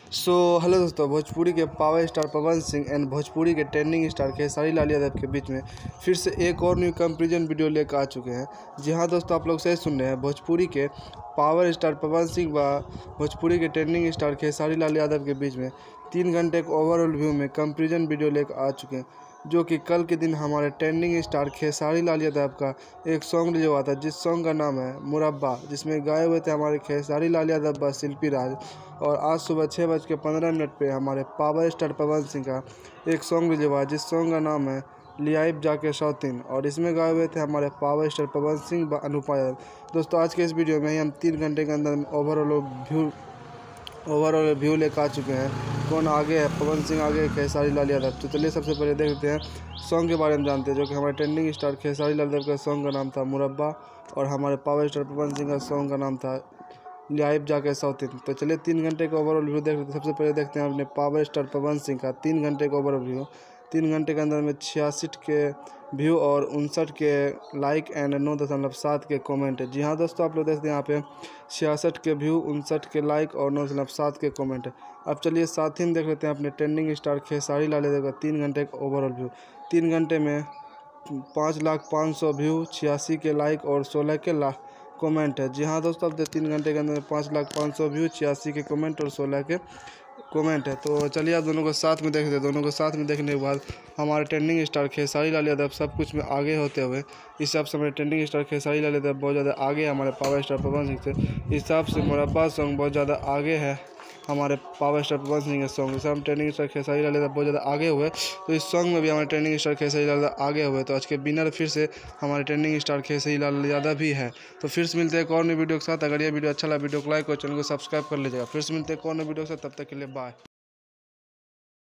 Hello दोस्तों, भोजपुरी के power star Pawan Singh and Bhojpuri के ट्रेंडिंग स्टार खेसारी लाल यादव के बीच में फिर से एक और न्यू कंपैरिजन वीडियो लेकर आ चुके हैं। जी हाँ दोस्तों, आप लोग सही सुन रहे हैं। भोजपुरी के पावर स्टार पवन सिंह व भोजपुरी के ट्रेंडिंग स्टार खेसारी लाल यादव के बीच में 3 घंटे के ओवरऑल व्यू में कंपैरिजन वीडियो लेकर आ चुके हैं, जो कि कल के दिन हमारे ट्रेंडिंग स्टार खेसारी लाल यादव का एक सॉन्ग रिलीज हुआ था, जिस सॉन्ग का नाम है मुरब्बा, जिसमें गाए हुए थे हमारे खेसारी लाल यादव व शिल्पी राज। और आज सुबह 6:15 पे हमारे पावर स्टार पवन सिंह का एक सॉन्ग रिलीज हुआ, जिस सॉन्ग का नाम है लियाइब जाके शौतीन, और इसमें गाए हुए थे हमारे पावर स्टार पवन सिंह व अनुपा यादव। दोस्तों, आज के इस वीडियो में ही हम 3 घंटे के अंदर ओवरऑल व्यू लेकर आ चुके हैं। कौन आगे है, पवन सिंह आगे है, खेसारी लाल यादव। तो चलिए सबसे पहले देख लेते हैं सॉन्ग के बारे में जानते हैं, जो कि हमारे ट्रेंडिंग स्टार खेसारी लाल यादव का सॉन्ग का नाम था मुरब्बा और हमारे पावर स्टार पवन सिंह का सॉन्ग का नाम था लियाइब जाके शौतीन। तो चलिए 3 घंटे का ओवरऑल व्यू देख लेते हैं। सबसे पहले देखते हैं अपने पावर स्टार पवन सिंह का 3 घंटे का ओवरऑल व्यू। 3 घंटे के अंदर में 66 के व्यू और 59 के लाइक एंड 9.7 के कमेंट है। जी हाँ दोस्तों, आप लोग देखते हैं यहाँ पे 66 के व्यू, 59 के लाइक और 9.7 के कमेंट है। अब चलिए साथ ही में देख लेते हैं अपने ट्रेंडिंग स्टार खेसारी लाल यादव का 3 घंटे का ओवरऑल व्यू। 3 घंटे में 5,05,000 व्यू, 86 के लाइक और 16 के कमेंट है। जी हाँ दोस्तों, अब 3 घंटे के अंदर 5,05,000 व्यू, 86 के कमेंट और 16 के कमेंट है। तो चलिए आप दोनों को साथ में देखते हैं। दोनों को साथ में देखने के बाद हमारे ट्रेंडिंग स्टार खेसारी लाल यादव सब कुछ में आगे होते हुए, इस हिसाब से हमारे ट्रेंडिंग स्टार खेसारी लाल यादव बहुत ज़्यादा आगे है हमारे पावर स्टार पवन सिंह से। इस हिसाब से मुरब्बा सॉन्ग बहुत ज़्यादा आगे है हमारे पावर स्टार पवन सिंह के सॉन्ग से। हम ट्रेंडिंग स्टार खेसारी लाल यादव बहुत ज़्यादा आगे हुए, तो इस सॉन्ग में भी हमारे ट्रेंडिंग स्टार खेसारी लाल यादव आगे हुए। तो आज के विनर फिर से हमारे ट्रेंडिंग स्टार खेसारी लाल यादव भी है। तो फिर से मिलते हैं एक और नई वीडियो के साथ। अगर ये वीडियो अच्छा लगा, वीडियो को लाइक और चैनल को सब्सक्राइब कर लीजिएगा। फिर से मिलते हैं एक और नई वीडियो के साथ, तब तक के लिए बाय।